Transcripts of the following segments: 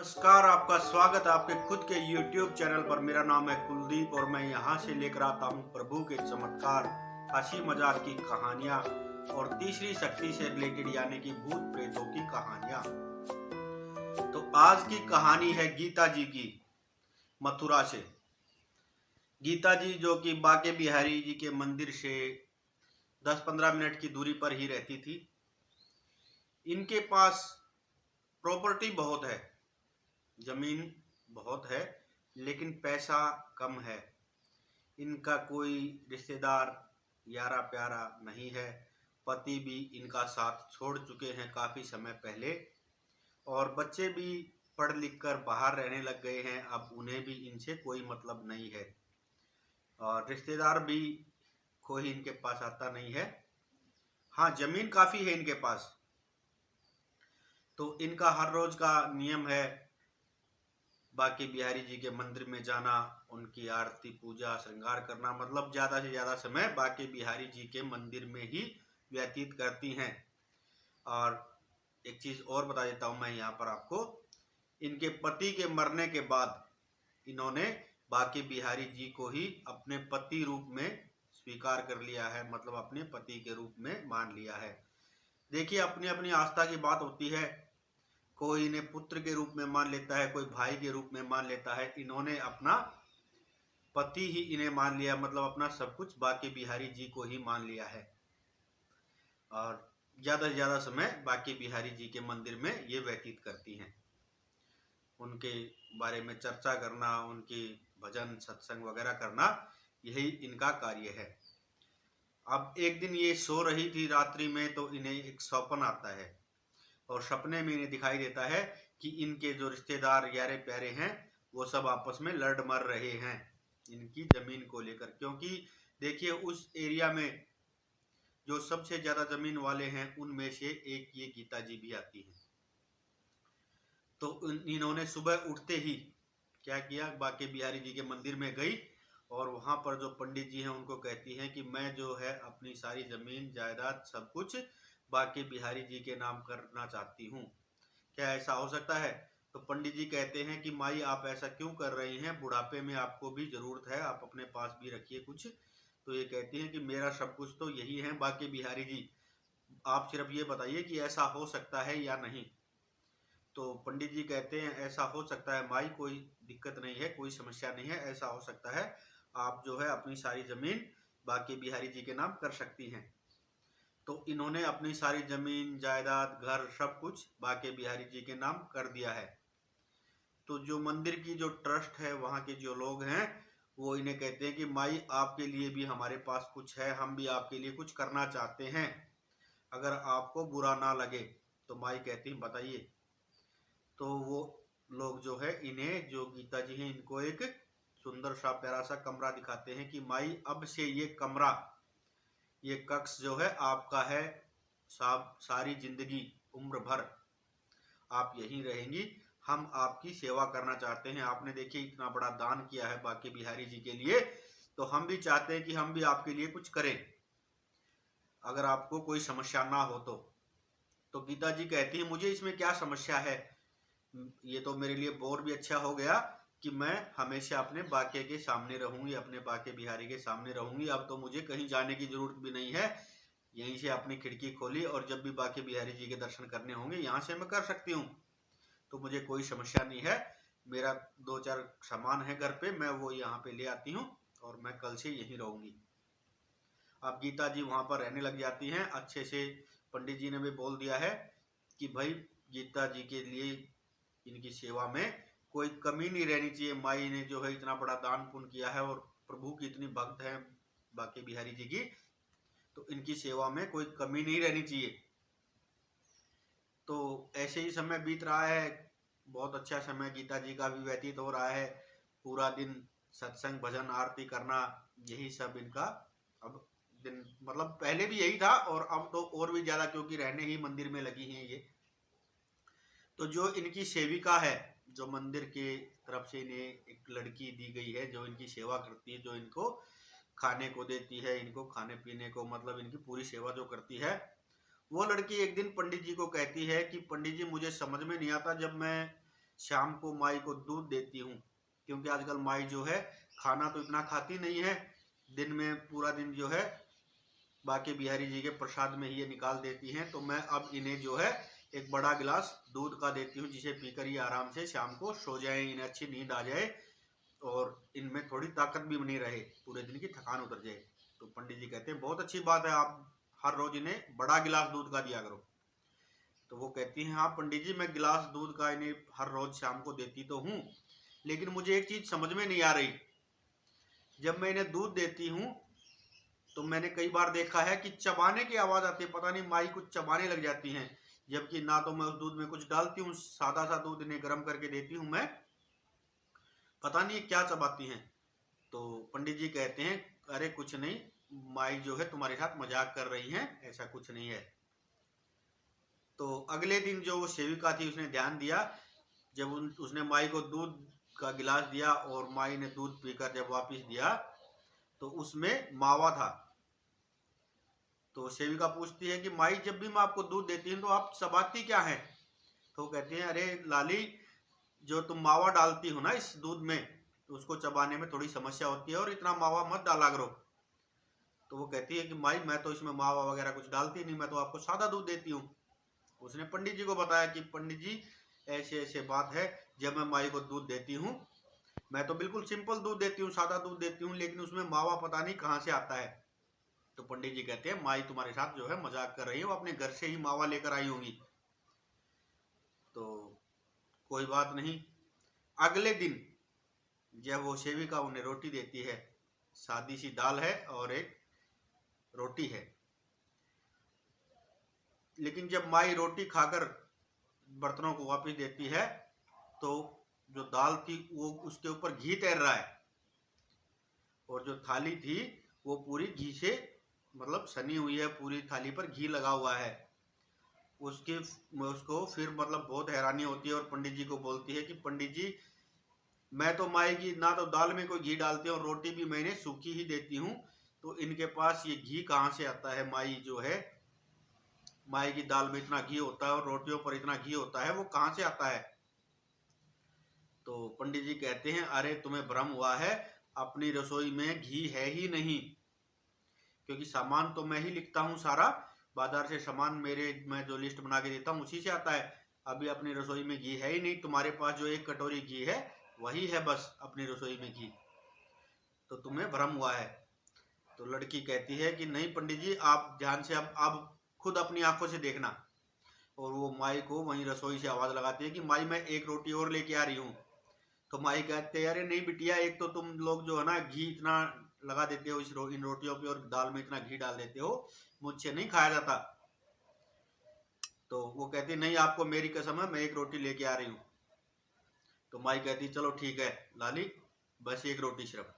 नमस्कार, आपका स्वागत है आपके खुद के YouTube चैनल पर। मेरा नाम है कुलदीप और मैं यहाँ से लेकर आता हूँ प्रभु के चमत्कार, हंसी मजाक की कहानियाँ और तीसरी शक्ति से रिलेटेड यानी कि भूत प्रेतों की कहानियाँ। तो आज की कहानी है गीता जी की, मथुरा से। गीता जी जो कि बांके बिहारी जी के मंदिर से 10-15 मिनट की दूरी पर ही रहती थी। इनके पास प्रॉपर्टी बहुत है, जमीन बहुत है, लेकिन पैसा कम है। इनका कोई रिश्तेदार यारा प्यारा नहीं है। पति भी इनका साथ छोड़ चुके हैं काफी समय पहले और बच्चे भी पढ़ लिख कर बाहर रहने लग गए हैं। अब उन्हें भी इनसे कोई मतलब नहीं है और रिश्तेदार भी कोई इनके पास आता नहीं है। हाँ, जमीन काफी है इनके पास। तो इनका हर रोज का नियम है बांके बिहारी जी के मंदिर में जाना, उनकी आरती पूजा श्रृंगार करना, मतलब ज्यादा से ज्यादा समय बांके बिहारी जी के मंदिर में ही व्यतीत करती हैं। और एक चीज और बता देता हूं मैं यहाँ पर आपको, इनके पति के मरने के बाद इन्होंने बांके बिहारी जी को ही अपने पति रूप में स्वीकार कर लिया है, मतलब अपने पति के रूप में मान लिया है। देखिए, अपनी अपनी आस्था की बात होती है। कोई इन्हें पुत्र के रूप में मान लेता है, कोई भाई के रूप में मान लेता है। इन्होंने अपना पति ही इन्हें मान लिया, मतलब अपना सब कुछ बांके बिहारी जी को ही मान लिया है और ज्यादा से ज्यादा समय बांके बिहारी जी के मंदिर में ये व्यतीत करती हैं। उनके बारे में चर्चा करना, उनके भजन सत्संग वगैरह करना, यही इनका कार्य है। अब एक दिन ये सो रही थी रात्रि में, तो इन्हें एक स्वप्न आता है और सपने में इन्हें दिखाई देता है कि इनके जो रिश्तेदार यारे प्यारे हैं वो सब आपस में लड़ मर रहे हैं इनकी जमीन को लेकर। क्योंकि देखिए, उस एरिया में जो सबसे ज्यादा जमीन वाले हैं उनमें से एक ये गीता जी भी आती हैं। तो इन्होंने सुबह उठते ही क्या किया, बांके बिहारी जी के मंदिर में गई और वहां पर जो पंडित जी हैं उनको कहती हैं कि मैं जो है अपनी सारी जमीन जायदाद सब कुछ बांके बिहारी जी के नाम करना चाहती हूँ, क्या ऐसा हो सकता है? तो पंडित जी कहते हैं कि माई, आप ऐसा क्यों कर रही हैं, बुढ़ापे में आपको भी जरूरत है, आप अपने पास भी रखिए कुछ। तो ये कहती हैं कि मेरा सब कुछ तो यही है बांके बिहारी जी, आप सिर्फ ये बताइए कि ऐसा हो सकता है या नहीं। तो पंडित जी कहते हैं ऐसा हो सकता है माई, कोई दिक्कत नहीं है, कोई समस्या नहीं है, ऐसा हो सकता है। आप जो है अपनी सारी जमीन बांके बिहारी जी के नाम कर सकती हैं। तो इन्होंने अपनी सारी जमीन जायदाद घर सब कुछ बांके बिहारी जी के नाम कर दिया है। तो जो मंदिर की जो ट्रस्ट है, वहाँ के जो लोग हैं, वो इन्हें कहते हैं कि माई, आपके लिए भी हमारे पास कुछ है, हम भी आपके लिए कुछ करना चाहते हैं, अगर आपको बुरा ना लगे। तो माई कहती हैं बताइए। तो वो लोग जो है इन्हें, जो गीता जी हैं, इनको एक सुंदर सा प्यारा सा कमरा दिखाते हैं कि माई, अब से ये कमरा, ये कक्ष जो है आपका है, सारी जिंदगी उम्र भर आप यहीं रहेंगी। हम आपकी सेवा करना चाहते हैं। आपने देखिए इतना बड़ा दान किया है बांके बिहारी जी के लिए, तो हम भी चाहते हैं कि हम भी आपके लिए कुछ करें, अगर आपको कोई समस्या ना हो तो गीता जी कहती है मुझे इसमें क्या समस्या है, ये तो मेरे लिए और भी अच्छा हो गया कि मैं हमेशा अपने बांके के सामने रहूंगी, अपने बांके बिहारी के सामने रहूंगी। अब तो मुझे कहीं जाने की जरूरत भी नहीं है, यहीं से अपनी खिड़की खोली और जब भी बांके बिहारी जी के दर्शन करने होंगे यहाँ से मैं कर सकती हूँ। तो मुझे कोई समस्या नहीं है। मेरा 2-4 सामान है घर पे, मैं वो यहाँ पे ले आती हूँ और मैं कल से यहीं रहूंगी। अब गीता जी वहां पर रहने लग जाती हैं अच्छे से। पंडित जी ने भी बोल दिया है कि भाई, गीता जी के लिए इनकी सेवा में कोई कमी नहीं रहनी चाहिए। माई ने जो है इतना बड़ा दान पुण्य किया है और प्रभु की इतनी भक्त है बांके बिहारी जी की, तो इनकी सेवा में कोई कमी नहीं रहनी चाहिए। तो ऐसे ही समय बीत रहा है, बहुत अच्छा समय गीता जी का भी व्यतीत हो रहा है। पूरा दिन सत्संग भजन आरती करना, यही सब इनका अब दिन, मतलब पहले भी यही था और अब तो और भी ज्यादा, क्योंकि रहने ही मंदिर में लगी हैं ये। तो जो इनकी सेविका है, जो मंदिर के तरफ से इन्हें एक लड़की दी गई है, जो इनकी सेवा करती है, जो इनको खाने को देती है, इनको खाने पीने को, मतलब इनकी पूरी सेवा जो करती है, वो लड़की एक दिन पंडित जी को कहती है कि पंडित जी, मुझे समझ में नहीं आता, जब मैं शाम को माई को दूध देती हूँ, क्योंकि आजकल माई जो है खाना तो इतना खाती नहीं है, दिन में पूरा दिन जो है बाके बिहारी जी के प्रसाद में ही ये निकाल देती हैं। तो मैं अब इन्हें जो है एक बड़ा गिलास दूध का देती हूँ, जिसे पीकर ये आराम से शाम को सो जाए, इन्हें अच्छी नींद आ जाए और इनमें थोड़ी ताकत भी बनी रहे, पूरे दिन की थकान उतर जाए। तो पंडित जी कहते हैं बहुत अच्छी बात है, आप हर रोज इन्हें बड़ा गिलास दूध का दिया करो। तो वो कहती हैं हाँ पंडित जी, मैं गिलास दूध का इन्हें हर रोज शाम को देती तो हूँ, लेकिन मुझे एक चीज समझ में नहीं आ रही। जब मैं इन्हें दूध देती हूँ तो मैंने कई बार देखा है कि चबाने की आवाज आती है, पता नहीं माई कुछ चबाने लग जाती हैं, जबकि ना तो मैं उस दूध में कुछ डालती हूँ, सादा सा दूध इन्हें गर्म करके देती हूँ मैं, पता नहीं क्या चबाती हैं। तो पंडित जी कहते हैं अरे कुछ नहीं, माई जो है तुम्हारे साथ मजाक कर रही हैं, ऐसा कुछ नहीं है। तो अगले दिन जो वो सेविका थी उसने ध्यान दिया, जब उसने माई को दूध का गिलास दिया और माई ने दूध पीकर जब वापस दिया तो उसमें मावा था। तो सेविका पूछती है कि माई जब भी मैं आपको दूध देती हूँ तो आप चबाती क्या है? तो कहती है अरे लाली, जो तुम मावा डालती हो ना इस दूध में, तो उसको चबाने में थोड़ी समस्या होती है और इतना मावा मत डाला करो। तो वो कहती है कि माई मैं तो इसमें मावा वगैरह कुछ डालती नहीं, मैं तो आपको सादा दूध देती हूँ। उसने पंडित जी को बताया कि पंडित जी ऐसे ऐसे बात है, जब मैं माई को दूध देती हूँ मैं तो बिल्कुल सिंपल दूध देती हूँ, सादा दूध देती हूँ, लेकिन उसमें मावा पता नहीं कहाँ से आता है। तो पंडित जी कहते हैं माई तुम्हारे साथ जो है मजाक कर रही है, वो अपने घर से ही मावा लेकर आई होंगी। तो कोई बात नहीं। अगले दिन जब वो सेविका उन्हें रोटी देती है, सादी सी दाल है और एक रोटी है, लेकिन जब माई रोटी खाकर बर्तनों को वापस देती है तो जो दाल थी वो उसके ऊपर घी तैर रहा है और जो थाली थी वो पूरी घी से मतलब सनी हुई है, पूरी थाली पर घी लगा हुआ है। उसको फिर मतलब बहुत हैरानी होती है और पंडित जी को बोलती है कि पंडित जी मैं तो माई की ना तो दाल में कोई घी डालती हूँ और रोटी भी मैंने सूखी ही देती हूँ, तो इनके पास ये घी कहाँ से आता है? माई जो है, माई की दाल में इतना घी होता है और रोटियों पर इतना घी होता है, वो कहाँ से आता है? तो पंडित जी कहते हैं अरे तुम्हें भ्रम हुआ है, अपनी रसोई में घी है ही नहीं, क्योंकि सामान तो मैं ही लिखता हूँ सारा, बाजार से सामान मेरे मैं जो लिस्ट बना के देता हूँ उसी से आता है। अभी अपनी रसोई में घी है ही नहीं, तुम्हारे पास जो एक कटोरी घी है वही है बस अपनी रसोई में घी, तो तुम्हें भ्रम हुआ है। तो लड़की कहती है कि नहीं पंडित जी, आप ध्यान से अब खुद अपनी आंखों से देखना। और वो माई को वहीं रसोई से आवाज लगाती है कि माई मैं एक रोटी और लेके आ रही हूँ। तो माई कहते हैं अरे नहीं बिटिया, एक तो तुम लोग जो है ना घी इतना लगा देते हो इन रोटियों पे और दाल में इतना घी डाल देते हो, मुझसे नहीं खाया जाता। तो वो कहती नहीं, आपको मेरी कसम है, मैं एक रोटी लेके आ रही हूँ। तो माई कहती चलो ठीक है लाली, बस एक रोटी सिर्फ।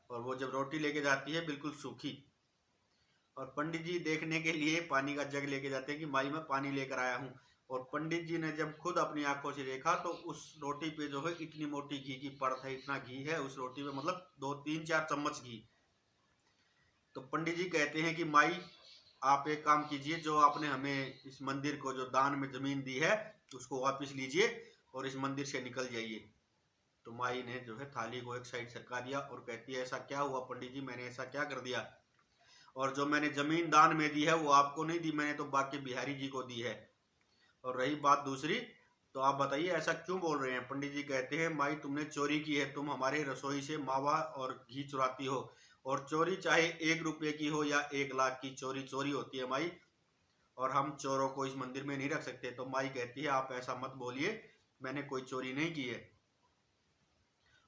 और वो जब रोटी लेके जाती है बिल्कुल सूखी, और पंडित जी देखने के लिए पानी का जग लेके जाते हैं कि माई मैं पानी लेकर आया हूँ। और पंडित जी ने जब खुद अपनी आंखों से देखा तो उस रोटी पे जो है इतनी मोटी घी की परत है, इतना घी है उस रोटी पे, मतलब 2 3 4 चम्मच घी। तो पंडित जी कहते हैं कि माई आप एक काम कीजिए, जो आपने हमें इस मंदिर को जो दान में जमीन दी है उसको वापस लीजिए और इस मंदिर से निकल जाइए। तो माई ने जो है थाली को एक साइड सरका दिया और कहती है ऐसा क्या हुआ पंडित जी, मैंने ऐसा क्या कर दिया? और जो मैंने जमीन दान में दी है वो आपको नहीं दी, मैंने तो बाके बिहारी जी को दी है। और रही बात दूसरी, तो आप बताइए ऐसा क्यों बोल रहे हैं? पंडित जी कहते हैं माई तुमने चोरी की है, तुम हमारे रसोई से मावा और घी चुराती हो, और चोरी चाहे 1 रुपये की हो या 1 लाख की, चोरी चोरी होती है माई, और हम चोरों को इस मंदिर में नहीं रख सकते। तो माई कहती है आप ऐसा मत बोलिए, मैंने कोई चोरी नहीं की है।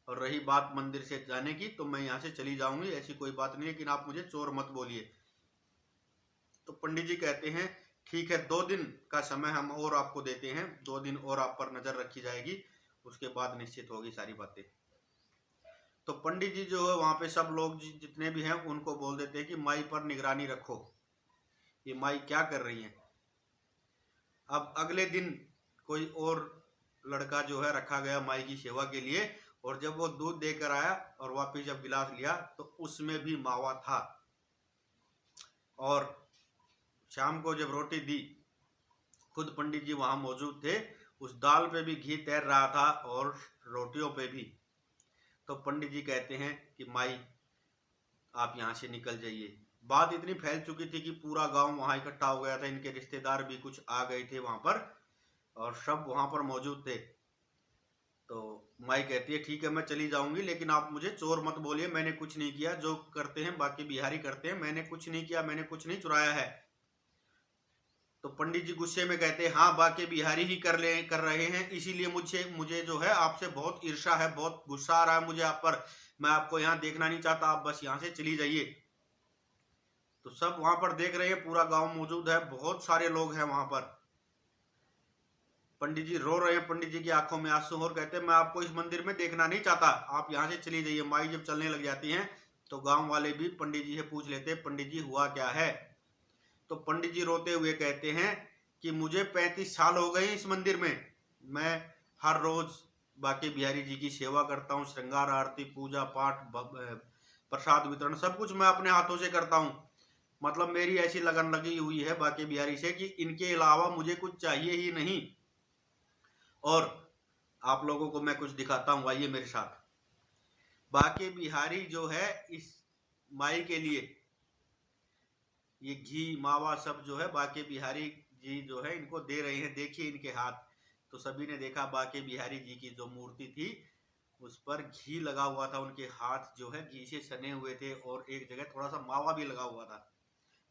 और रही बात मंदिर से जाने की, तो मैं यहाँ से चली जाऊंगी, ऐसी कोई बात नहीं, लेकिन आप मुझे चोर मत बोलिए। तो पंडित जी कहते हैं ठीक है, 2 दिन का समय हम और आपको देते हैं, 2 दिन और आप पर नजर रखी जाएगी, उसके बाद निश्चित होगी सारी बातें। तो पंडित जी जो है वहां पे सब लोग जितने भी हैं उनको बोल देते हैं कि माई पर निगरानी रखो, ये माई क्या कर रही है। अब अगले दिन कोई और लड़का जो है रखा गया माई की सेवा के लिए, और जब वो दूध देकर आया और वापिस जब गिलास लिया तो उसमें भी मावा था। और शाम को जब रोटी दी, खुद पंडित जी वहां मौजूद थे उस दाल पे भी घी तैर रहा था और रोटियों पे भी। तो पंडित जी कहते हैं कि माई आप यहाँ से निकल जाइए। बात इतनी फैल चुकी थी कि पूरा गांव वहां इकट्ठा हो गया था, इनके रिश्तेदार भी कुछ आ गए थे वहां पर और सब वहां पर मौजूद थे। तो माई कहती है ठीक है मैं चली जाऊंगी, लेकिन आप मुझे चोर मत बोलिए, मैंने कुछ नहीं किया, जो करते हैं बाकी बिहारी करते हैं, मैंने कुछ नहीं किया, मैंने कुछ नहीं चुराया है। तो पंडित जी गुस्से में कहते हैं हाँ बाकी बिहारी ही कर रहे हैं, इसीलिए मुझे जो है आपसे बहुत ईर्ष्या है, बहुत गुस्सा आ रहा है मुझे आप पर, मैं आपको यहाँ देखना नहीं चाहता, आप बस यहाँ से चली जाइए। तो सब वहां पर देख रहे हैं, पूरा गांव मौजूद है, बहुत सारे लोग हैं वहां पर। पंडित जी रो रहे हैं, पंडित जी की आंखों में आंसू और कहते हैं मैं आपको इस मंदिर में देखना नहीं चाहता, आप यहाँ से चली जाइए। माई जब चलने लग जाती हैं तो गांव वाले भी पंडित जी से पूछ लेते हैं पंडित जी हुआ क्या है। तो पंडित जी रोते हुए कहते हैं कि मुझे 35 साल हो गए इस मंदिर में, मैं हर रोज बाके बिहारी जी की सेवा करता हूँ, श्रृंगार आरती पूजा पाठ प्रसाद वितरण सब कुछ मैं अपने हाथों से करता हूँ। मतलब मेरी ऐसी लगन लगी हुई है बाके बिहारी से कि इनके अलावा मुझे कुछ चाहिए ही नहीं। और आप लोगों को मैं कुछ दिखाता हूँ, आइए मेरे साथ। बाके बिहारी जो है इस माई के लिए ये घी मावा सब जो है बाके बिहारी जी जो है इनको दे रहे हैं, देखिए इनके हाथ। तो सभी ने देखा बाके बिहारी जी की जो मूर्ति थी उस पर घी लगा हुआ था, उनके हाथ जो है घी से सने हुए थे और एक जगह थोड़ा सा मावा भी लगा हुआ था।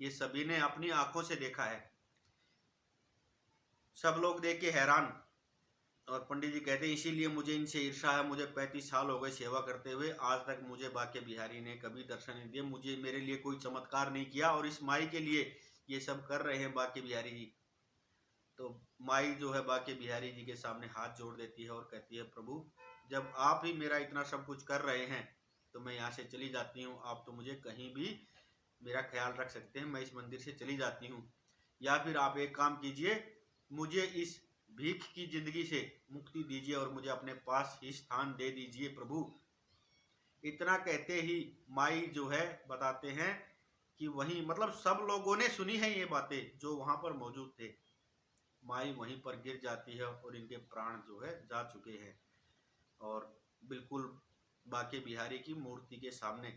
ये सभी ने अपनी आंखों से देखा है। सब लोग देख के हैरान। और पंडित जी कहते हैं इसीलिए मुझे इनसे ईर्ष्या है, मुझे 35 साल हो गए सेवा करते हुए, आज तक मुझे बाके बिहारी ने कभी दर्शन नहीं दिए, मुझे मेरे लिए कोई चमत्कार नहीं किया, और इस माई के लिए ये सब कर रहे हैं बाके बिहारी जी। तो माई जो है बाके बिहारी जी के सामने हाथ जोड़ देती है और कहती है प्रभु जब आप ही मेरा इतना सब कुछ कर रहे हैं तो मैं यहाँ से चली जाती हूँ, आप तो मुझे कहीं भी मेरा ख्याल रख सकते हैं, मैं इस मंदिर से चली जाती हूँ। या फिर आप एक काम कीजिए, मुझे इस भीख की जिंदगी से मुक्ति दीजिए और मुझे अपने पास ही स्थान दे दीजिए प्रभु। इतना कहते ही माई जो है बताते हैं कि वहीं मतलब सब लोगों ने सुनी है ये बातें जो वहां पर मौजूद थे। माई वहीं पर गिर जाती है और इनके प्राण जो है जा चुके हैं और बिल्कुल बाके बिहारी की मूर्ति के सामने।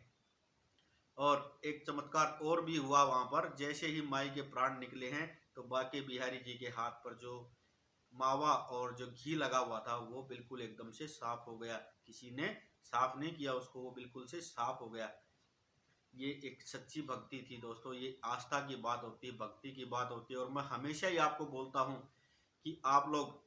और एक चमत्कार और भी हुआ वहां पर, जैसे ही माई के प्राण निकले हैं तो बाके बिहारी जी के हाथ पर जो मावा और जो घी लगा हुआ था वो बिल्कुल एकदम से साफ हो गया, किसी ने साफ नहीं किया उसको, वो बिल्कुल से साफ हो गया। ये एक सच्ची भक्ति थी दोस्तों, ये आस्था की बात होती है, भक्ति की बात होती है। और मैं हमेशा ही आपको बोलता हूँ कि आप लोग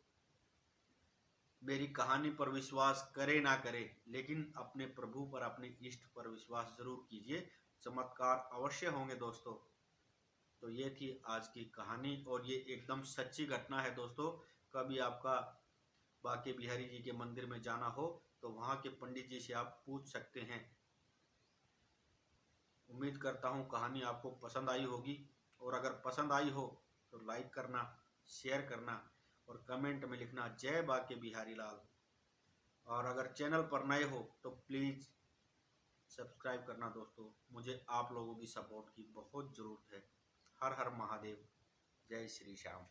मेरी कहानी पर विश्वास करें ना करें, लेकिन अपने प्रभु पर अपने इष्ट पर विश्वास जरूर कीजिए, चमत्कार अवश्य होंगे दोस्तों। तो ये थी आज की कहानी और ये एकदम सच्ची घटना है दोस्तों। कभी आपका बाके बिहारी जी के मंदिर में जाना हो तो वहाँ के पंडित जी से आप पूछ सकते हैं। उम्मीद करता हूँ कहानी आपको पसंद आई होगी, और अगर पसंद आई हो तो लाइक करना, शेयर करना और कमेंट में लिखना जय बाके बिहारी लाल। और अगर चैनल पर नए हो तो प्लीज़ सब्सक्राइब करना दोस्तों, मुझे आप लोगों की सपोर्ट की बहुत ज़रूरत है। हर हर महादेव, जय श्री श्याम।